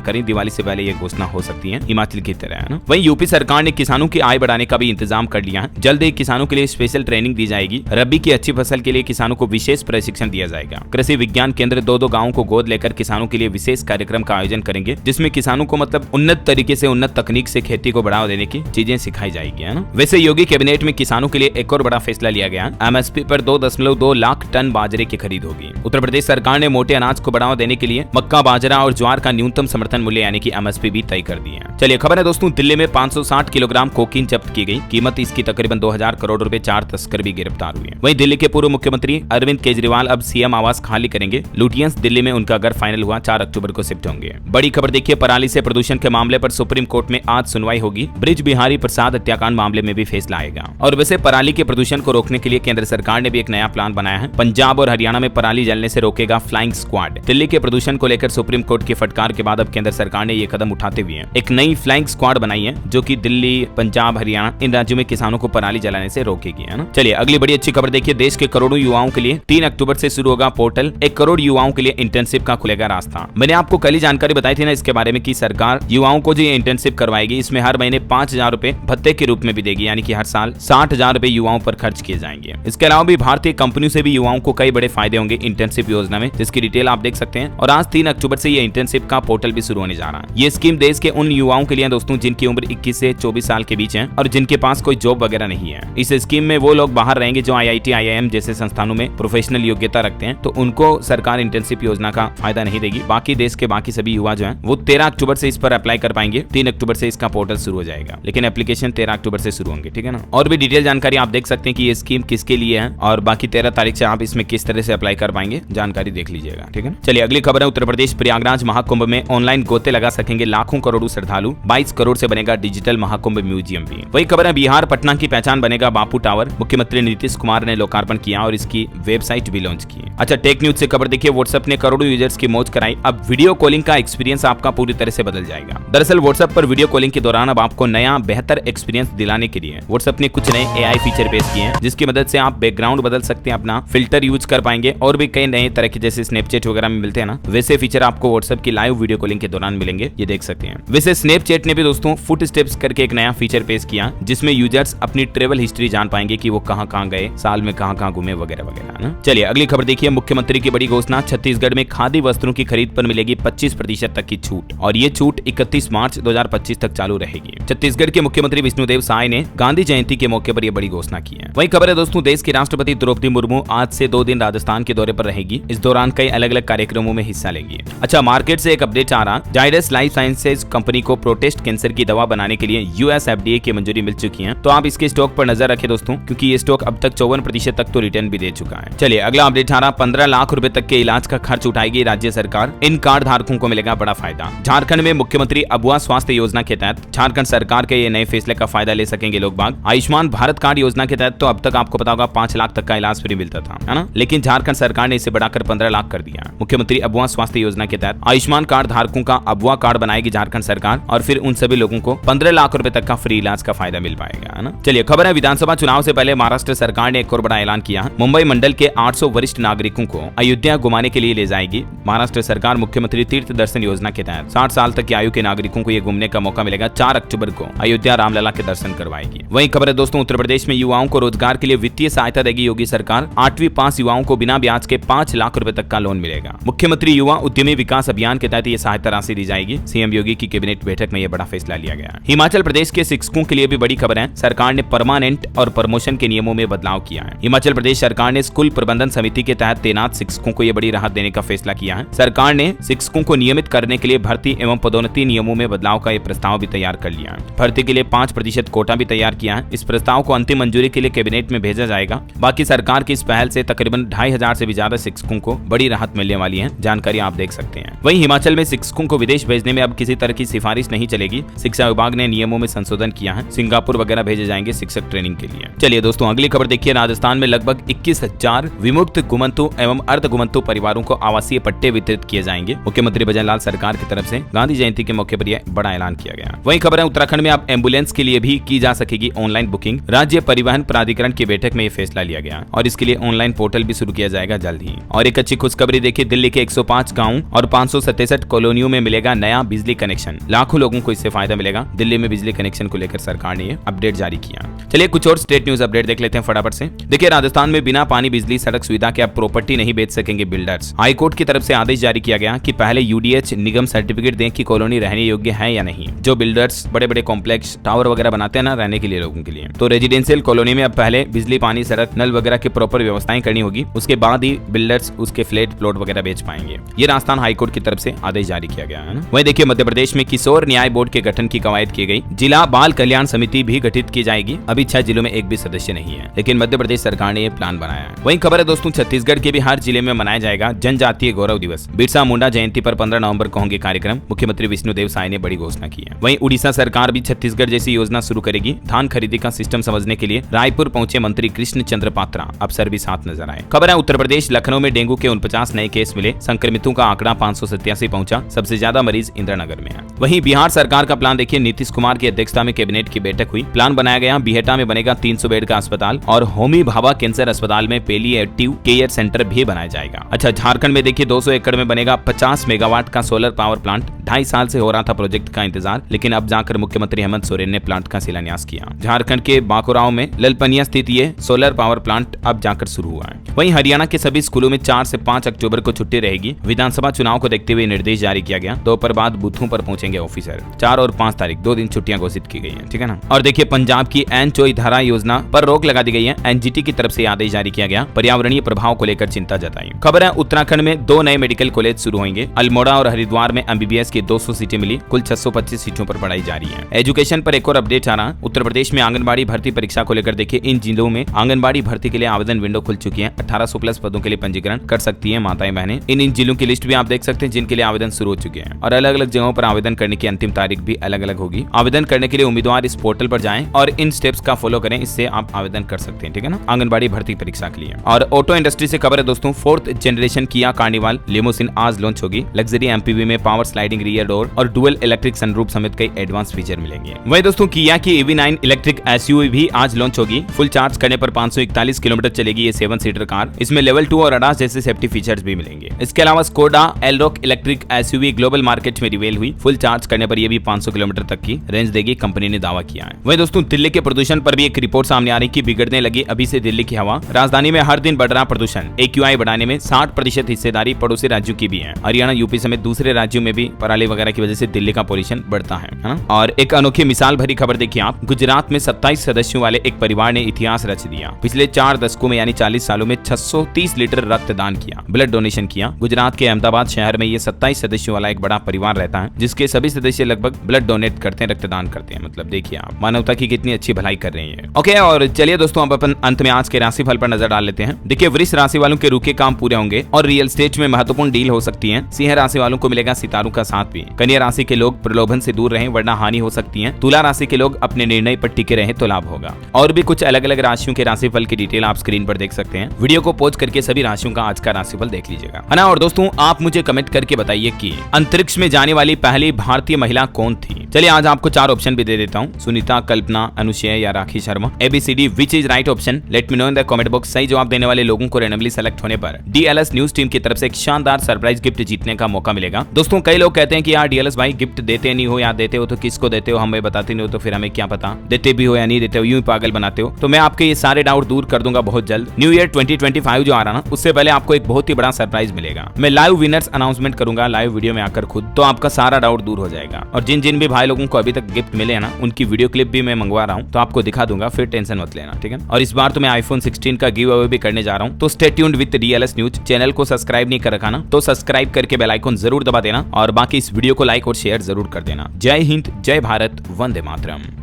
करें। दिवाली से पहले ये घोषणा हो सकती है हिमाचल की तरह, है ना। वहीं यूपी सरकार ने किसानों की आय बढ़ाने का भी इंतजाम कर लिया है। जल्द ही किसानों के लिए स्पेशल ट्रेनिंग दी जाएगी। रबी की अच्छी फसल के लिए किसानों को विशेष प्रशिक्षण दिया जाएगा। कृषि विज्ञान केंद्र 2 गांवों को गोद लेकर किसानों के लिए विशेष कार्यक्रम का आयोजन करेंगे, जिसमें किसानों को मतलब उन्नत तरीके से, उन्नत तकनीक से खेती को बढ़ावा देने की चीजें सिखाई जाएगी, है ना। वैसे योगी कैबिनेट में किसानों के लिए एक और बड़ा फैसला लिया गया। एमएसपी पर 2.2 लाख टन बाजरे की खरीद होगी। उत्तर प्रदेश सरकार ने मोटे अनाज को बढ़ावा देने के लिए मक्का, बाजरा और ज्वार का न्यूनतम समर्थन मूल्य यानी कि एमएसपी भी तय कर दी है। चलिए खबर है दोस्तों दिल्ली में 560 किलोग्राम कोकीन जब्त की गई। कीमत इसकी तकरीबन 2000 करोड़ रुपए। 4 तस्कर भी गिरफ्तार हुए। वहीं दिल्ली के पूर्व मुख्यमंत्री अरविंद केजरीवाल अब सीएम आवास खाली करेंगे। लुटियंस दिल्ली में उनका घर फाइनल हुआ, 4 अक्टूबर को शिफ्ट होंगे। बड़ी खबर देखिए, पराली से प्रदूषण के मामले पर सुप्रीम कोर्ट में आज सुनवाई होगी। ब्रिज बिहारी प्रसाद हत्याकांड मामले में भी फैसला आएगा। और वैसे पराली के प्रदूषण को रोकने के लिए केंद्र सरकार ने भी एक नया प्लान बनाया है। पंजाब और हरियाणा में पराली जलने से रोकेगा फ्लाइंग स्क्वाड। दिल्ली के प्रदूषण को लेकर सुप्रीम कोर्ट की फटकार के बाद अब केंद्र सरकार ने ये कदम उठाते हुए एक नई फ्लाइंग स्क्वाड बनाई है, जो कि दिल्ली, पंजाब, हरियाणा इन राज्यों में किसानों को पराली जलाने से रोकेगी, है ना। चलिए अगली बड़ी अच्छी खबर देखिए, देश के करोड़ों युवाओं के लिए 3 अक्टूबर से शुरू होगा पोर्टल। 1 करोड़ युवाओं के लिए इंटर्नशिप का खुलेगा रास्ता। मैंने आपको कल ही जानकारी बताई थी ना इसके बारे में कि सरकार युवाओं को जो इंटर्नशिप करवाएगी, इसमें हर महीने 5000 रुपए भत्ते के रूप में भी देगी, यानी कि हर साल 60,000 रुपए युवाओं पर खर्च किए जाएंगे। इसके अलावा भी भारतीय कंपनियों से भी युवाओं को कई बड़े फायदे होंगे इंटर्नशिप योजना में, जिसकी डिटेल आप देख सकते हैं। और आज 3 अक्टूबर से ये इंटर्नशिप का पोर्टल भी शुरू होने जा रहा है। ये स्कीम देश के उन युवाओं के लिए दोस्तों जिनकी उम्र 21 से 24 साल के बीच है और जिनके पास कोई जॉब वगैरह नहीं है। इस स्कीम में वो लोग बाहर रहेंगे जो IIT, IIM जैसे संस्थानों में प्रोफेशनल योग्यता रखते हैं, तो उनको सरकार इंटर्नशिप योजना का फायदा नहीं देगी। बाकी देश के बाकी सभी युवा जो हैं वो 13 अक्टूबर से इस पर अप्लाई कर पाएंगे। 3 अक्टूबर से इसका पोर्टल शुरू हो जाएगा, लेकिन एप्लीकेशन 13 अक्टूबर से शुरू होंगे, ठीक है ना। और भी डिटेल जानकारी आप देख सकते हैं कि ये स्कीम किसके लिए है और बाकी 13 तारीख से आप इसमें किस तरह से अप्लाई कर पाएंगे, जानकारी देख लीजिएगा, ठीक है ना। चलिए अगली खबर है, उत्तर प्रदेश प्रयागराज महाकुंभ में ऑनलाइन गोते लगा सकेंगे लाखों करोड़ों श्रद्धालु। 22 करोड़ से बनेगा डिजिटल महाकुंभ म्यूजियम भी। वही खबर है, बिहार पटना की पहचान बनेगा बापू टावर। मुख्यमंत्री नीतीश कुमार ने लोकार्पण किया और इसकी वेबसाइट भी लॉन्च की। अच्छा, टेक न्यूज से खबर देखिए, व्हाट्सएप ने करोड़ों यूजर्स की मौज कराई। अब वीडियो कॉलिंग का एक्सपीरियंस आपका पूरी तरह से बदल जाएगा। दरअसल व्हाट्सएप पर वीडियो कॉलिंग के दौरान अब आपको नया बेहतर एक्सपीरियंस दिलाने के लिए व्हाट्सएप ने कुछ नए AI फीचर पेश किए हैं, जिसकी मदद से आप बैकग्राउंड बदल सकते हैं, अपना फिल्टर यूज कर पाएंगे और भी कई नए तरह के जैसे स्नैपचैट वगैरह में मिलते हैं ना, वैसे फीचर आपको व्हाट्सएप की लाइव वीडियो कॉलिंग के दौरान मिलेंगे, ये देख सकते हैं। वैसे स्नैपचैट ने भी दोस्तों फुट स्टेप्स करके एक नया फीचर पेश किया, जिसमें यूजर्स अपनी ट्रेवल हिस्ट्री जान पाएंगे कि वो कहां गए, साल में कहां घूमे वगैरह वगैरह ना। चलिए अगली खबर देखिए, मुख्यमंत्री की बड़ी घोषणा। छत्तीसगढ़ में खादी वस्त्रों की खरीद पर मिलेगी 25% तक की छूट और ये छूट 31 मार्च 2025 तक चालू रहेगी। छत्तीसगढ़ के मुख्यमंत्री विष्णुदेव साय ने गांधी जयंती के मौके पर यह बड़ी घोषणा की है। वही खबर है दोस्तों, देश की राष्ट्रपति द्रौपदी मुर्मू आज से 2 दिन राजस्थान के दौरे पर रहेगी। इस दौरान कई अलग अलग कार्यक्रमों में हिस्सा लेंगी। अच्छा, मार्केट से एक अपडेट आ रहा, जाइडस लाइफ साइंसेज कंपनी को प्रोटेस्ट कैंसर की दवा बनाने के लिए US FDA की मंजूरी मिल चुकी है, तो आप इसके स्टॉक पर नजर रखें दोस्तों, क्योंकि ये स्टॉक अब तक 54% तक तो रिटर्न भी दे चुका है। चलिए अगला अपडेट आ रहा, 15 लाख रुपए तक के इलाज का खर्च उठाएगी राज्य सरकार। इन कार्ड धारकों को मिलेगा बड़ा फायदा। झारखंड में मुख्यमंत्री अबुआ स्वास्थ्य योजना के तहत झारखंड सरकार के ये नए फैसले का फायदा ले सकेंगे लोग बाग। आयुष्मान भारत कार्ड योजना के तहत तो अब तक आपको पता होगा 5 लाख तक का इलाज फ्री मिलता था, है ना, लेकिन झारखंड सरकार ने इसे बढ़ाकर 15 लाख कर दिया। मुख्यमंत्री अबुआ स्वास्थ्य योजना के तहत आयुष्मान कार्ड धारकों का अबुआ कार्ड बनाएगी झारखंड सरकार और फिर उन सभी लोगों को 15 लाख रुपए तक का फ्री इलाज का फायदा मिल पाएगा, है ना। चलिए खबर है, विधानसभा चुनाव से पहले महाराष्ट्र सरकार ने एक और बड़ा ऐलान किया। मुंबई मंडल के 800 वरिष्ठ नागरिकों को अयोध्या घुमाने के लिए ले जाएगी। महाराष्ट्र सरकार मुख्यमंत्री तीर्थ दर्शन योजना के तहत 60 साल तक की आयु के नागरिकों को ये घूमने का मौका मिलेगा। 4 अक्टूबर को अयोध्या रामलला के दर्शन करवाएगी। वहीं खबर है दोस्तों, उत्तर प्रदेश में युवाओं को रोजगार के लिए वित्तीय सहायता देगी योगी सरकार। 8वीं पास युवाओं को बिना ब्याज के 5 लाख रुपए तक का लोन मिलेगा। मुख्यमंत्री युवा उद्यमी विकास अभियान के तहत ये सहायता राशि दी जाएगी। सीएम योगी की कैबिनेट बैठक बैठक में यह बड़ा फैसला लिया गया। हिमाचल प्रदेश के शिक्षकों के लिए भी बड़ी खबर है, सरकार ने परमानेंट और प्रमोशन के नियमों में बदलाव किया है। हिमाचल प्रदेश सरकार ने स्कूल प्रबंधन समिति के तहत तैनात शिक्षकों को यह बड़ी राहत देने का फैसला किया है। सरकार ने शिक्षकों को नियमित करने के लिए भर्ती एवं पदोन्नति नियमों में बदलाव का एक प्रस्ताव भी तैयार कर लिया है। भर्ती के लिए 5% कोटा भी तैयार किया है। इस प्रस्ताव को अंतिम मंजूरी के लिए कैबिनेट में भेजा जाएगा। बाकी सरकार की इस पहल से तकरीबन 2500 से भी ज्यादा शिक्षकों को बड़ी राहत मिलने वाली है, जानकारी आप देख सकते हैं। वहीं हिमाचल में शिक्षकों को विदेश भेजने में अब किसी तरह की सिफारिश नहीं चलेगी। शिक्षा विभाग ने नियमों में संशोधन किया है। सिंगापुर वगैरह भेजे जाएंगे शिक्षक ट्रेनिंग के लिए। चलिए दोस्तों, अगली खबर देखिए। राजस्थान में लगभग 21,000 विमुक्त घुमंतु एवं अर्ध घुमंतु परिवारों को आवासीय पट्टे वितरित किए जाएंगे। मुख्यमंत्री भजन लाल सरकार की तरफ से गांधी जयंती के मौके पर यह बड़ा ऐलान किया गया। वहीं खबर है, उत्तराखंड में अब एम्बुलेंस के लिए भी की जा सकेगी ऑनलाइन बुकिंग। राज्य परिवहन प्राधिकरण की बैठक में यह फैसला लिया गया और इसके लिए ऑनलाइन पोर्टल भी शुरू किया जाएगा जल्द ही। और एक अच्छी खुशखबरी देखिए, दिल्ली के 105 गाँव और 567 कॉलोनियों में मिलेगा नया बिजली कनेक्शन। लाखों लोगों को इससे फायदा मिलेगा। दिल्ली में बिजली कनेक्शन को लेकर सरकार ने अपडेट जारी किया। चलिए कुछ और स्टेट न्यूज अपडेट देख लेते हैं फटाफट से। देखिए, राजस्थान में बिना पानी, बिजली, सड़क सुविधा के अब प्रॉपर्टी नहीं बेच सकेंगे बिल्डर्स। हाईकोर्ट की तरफ से आदेश जारी किया गया कि पहले यूडीएच निगम सर्टिफिकेट दें कि कॉलोनी रहने योग्य है या नहीं। जो बिल्डर्स बड़े बड़े कॉम्प्लेक्स टावर वगैरह बनाते हैं ना रहने के लिए लोगों के लिए, तो रेजिडेंशियल कॉलोनी में अब पहले बिजली, पानी, सड़क, नल वगैरह की प्रॉपर व्यवस्थाएं करनी होगी। उसके बाद ही बिल्डर्स उसके फ्लैट प्लॉट वगैरह बेच पाएंगे। ये राजस्थान हाईकोर्ट की तरफ से आदेश जारी किया गया है ना। वहीं देखिए, मध्य प्रदेश में किशोर न्याय बोर्ड के गठन की कवायद की गई। जिला बाल कल्याण समिति भी गठित की जाएगी। अभी 6 जिलों में एक भी सदस्य नहीं है, लेकिन मध्य प्रदेश सरकार ने यह प्लान बनाया है। वहीं खबर है दोस्तों, छत्तीसगढ़ के भी हर जिले में मनाया जाएगा जनजातीय गौरव दिवस। बिरसा मुंडा जयंती पर 15 नवंबर को होंगे कार्यक्रम। मुख्यमंत्री विष्णुदेव साय ने बड़ी घोषणा की है। वहीं उड़ीसा सरकार भी छत्तीसगढ़ जैसी योजना शुरू करेगी। धान खरीदी का सिस्टम समझने के लिए रायपुर पहुंचे मंत्री कृष्ण चंद्र पात्रा, अफसर भी साथ नजर आए। खबर है, उत्तर प्रदेश लखनऊ में डेंगू के 49 नए केस मिले। संक्रमितों का आंकड़ा 587 पहुंचा। सबसे ज्यादा मरीज इंदिरानगर में है। वहीं बिहार सरकार का प्लान देखिए, नीतीश कुमार की अध्यक्षता में कैबिनेट की बैठक हुई। प्लान बनाया गया, बिहेटा में बनेगा 300 बेड का अस्पताल और होमी भाभा कैंसर अस्पताल में पैलिएटिव केयर सेंटर भी बनाया जाएगा। अच्छा, झारखंड में देखिए 200 एकड़ में बनेगा 50 मेगावाट का सोलर पावर प्लांट। 2.5 साल से हो रहा था प्रोजेक्ट का इंतजार, लेकिन अब जाकर मुख्यमंत्री हेमंत सोरेन ने प्लांट का शिलान्यास किया। झारखंड के बांकुराओं में ललपनिया स्थित ये सोलर पावर प्लांट अब जाकर शुरू हुआ है। वहीं हरियाणा के सभी स्कूलों में 4 से 5 अक्टूबर को छुट्टी रहेगी। विधानसभा चुनाव को देखते हुए निर्देश जारी किया गया। दोपहर बाद बूथों पर पहुंचेंगे ऑफिसर। 4 और 5 तारीख 2 दिन छुट्टियां घोषित की गई है, ठीक है ना। और देखिए, पंजाब की एन चोई धारा योजना पर रोक लगा दी गई है। एनजीटी की तरफ से आदेश जारी किया गया। पर्यावरणीय प्रभाव को लेकर चिंता जताई। खबर है, उत्तराखंड में 2 नए मेडिकल कॉलेज शुरू होंगे। अल्मोड़ा और हरिद्वार में एमबीबीएस की 200 सीटें मिली। कुल 625 सीटों पर पढ़ाई जारी है। एजुकेशन पर एक और अपडेट आ रहा। उत्तर प्रदेश में आंगनबाड़ी भर्ती परीक्षा को लेकर देखिए, इन जिलों में आंगनबाड़ी भर्ती के लिए आवेदन विंडो खुल चुकी है। 1800+ पदों के लिए पंजीकरण कर सकती है माताएं बहनें। इन जिलों की लिस्ट भी आप देख सकते हैं जिनके लिए आवेदन शुरू हो चुके हैं। और अलग अलग जगहों पर आवेदन करने की अंतिम तारीख भी अलग अलग होगी। आवेदन करने के लिए उम्मीदवार इस पोर्टल पर जाएं और इन स्टेप्स का फॉलो करें। इससे आप आवेदन कर सकते हैं, ठीक है ना, आंगनबाड़ी भर्ती परीक्षा के लिए। और ऑटो इंडस्ट्री से खबर है दोस्तों, 4th जनरेशन किया कार्निवाल लिमोसिन आज लॉन्च होगी। लग्जरी एमपीवी में पावर स्लाइडिंग रियर डोर और डुअल इलेक्ट्रिक सनरूफ समेत कई एडवांस फीचर मिलेंगे। वहीं दोस्तों, किया की EV9 इलेक्ट्रिक एसयूवी भी आज लॉन्च होगी। फुल चार्ज करने पर 541 किलोमीटर चलेगी ये 7 सीटर कार। इसमें लेवल 2 और ADAS जैसे सेफ्टी फीचर्स भी मिलेंगे। इसके अलावा Skoda Elroq electric SUV global market में रिवील हुई। फुल चार्ज करने पर यह भी 500 किलोमीटर तक की रेंज देगी, कंपनी ने दावा किया है। वहीं दोस्तों, दिल्ली के प्रदूषण पर भी एक रिपोर्ट सामने आ रही कि बिगड़ने लगी अभी से दिल्ली की हवा। राजधानी में हर दिन बढ़ रहा प्रदूषण। AQI बढ़ाने में 60% हिस्सेदारी पड़ोसी राज्यों की भी है। हरियाणा, यूपी समेत दूसरे राज्यों में भी पराली वगैरह की वजह से दिल्ली का पोल्यूशन बढ़ता है ना। और एक अनोखी मिसाल भरी खबर देखिए आप, गुजरात में 27 सदस्यों वाले एक परिवार ने इतिहास रच दिया। पिछले 4 दशकों में यानी 40 सालों में 630 लीटर रक्तदान किया, ब्लड डोनेशन किया। गुजरात के अहमदाबाद शहर में ये 27 सदस्यों वाला एक बड़ा परिवार रहता है, जिसके सभी सदस्य लगभग ब्लड डोनेट करते हैं, रक्तदान करते हैं। मतलब देखिए आप, मानवता की कितनी अच्छी भलाई कर रही है। ओके, और चलिए दोस्तों, अब अपन अंत में आज के राशिफल पर नजर डाल लेते हैं। देखिए, वृष राशि वालों के रुके काम पूरे होंगे और रियल एस्टेट में महत्वपूर्ण डील हो सकती है। सिंह राशि वालों को मिलेगा सितारों का साथ भी। कन्या राशि के लोग प्रलोभन से दूर रहें वरना हानि हो सकती है। तुला राशि के लोग अपने निर्णय पर टिके रहें तो लाभ होगा। और भी कुछ अलग अलग राशियों के राशिफल की डिटेल आप स्क्रीन पर देख सकते हैं। वीडियो को पॉज करके सभी राशियों का आज का राशिफल देख लीजिएगा, है ना। और दोस्तों, आप मुझे कमेंट करके बताइए कि अंतरिक्ष में जाने वाली पहली भारतीय महिला कौन थी। चलिए आज आपको 4 ऑप्शन भी दे देता हूँ, सुनीता, कल्पना, अनुशय या Rakhi Sharma. ABCD which is right option, let me know in the comment box. सही जवाब देने वाले लोगों को रैंडमली सेलेक्ट होने पर DLS न्यूज टीम की तरफ से एक शानदार सरप्राइज गिफ्ट जीतने का मौका मिलेगा। दोस्तों, कई लोग कहते हैं कि यार DLS भाई गिफ्ट देते नहीं हो, या देते हो तो किसको देते हो, हमें बताते नहीं हो तो फिर हमें क्या पता, देते भी हो या नहीं देते हो, यूं ही पागल बनाते हो। तो मैं आपके ये सारे डाउट दूर कर दूंगा बहुत जल्द। न्यू ईयर 2025 जो आ रहा ना, उससे पहले आपको एक बहुत ही बड़ा सरप्राइज मिलेगा। मैं लाइव विनर्स अनाउंसमेंट करूंगा लाइव वीडियो में आकर खुद, तो आपका सारा डाउट दूर हो जाएगा। और जिन जिन भी भाई भाई लोगों को अभी तक गिफ्ट मिले हैं ना, उनकी वीडियो क्लिप भी मैं मंगवा रहा हूँ, तो आपको दिखा दूंगा, फिर टेंशन मत लेना, ठीक है। और इस बार तो मैं आईफोन 16 का गिव अवे भी करने जा रहा हूँ। तो stay tuned with DLS news. Channel को सब्सक्राइब नहीं कर रखा ना, तो सब्सक्राइब करके बेल आइकन जरूर दबा देना और बाकी इस वीडियो को लाइक और शेयर जरूर कर देना। जय हिंद, जय भारत, वंदे मातरम।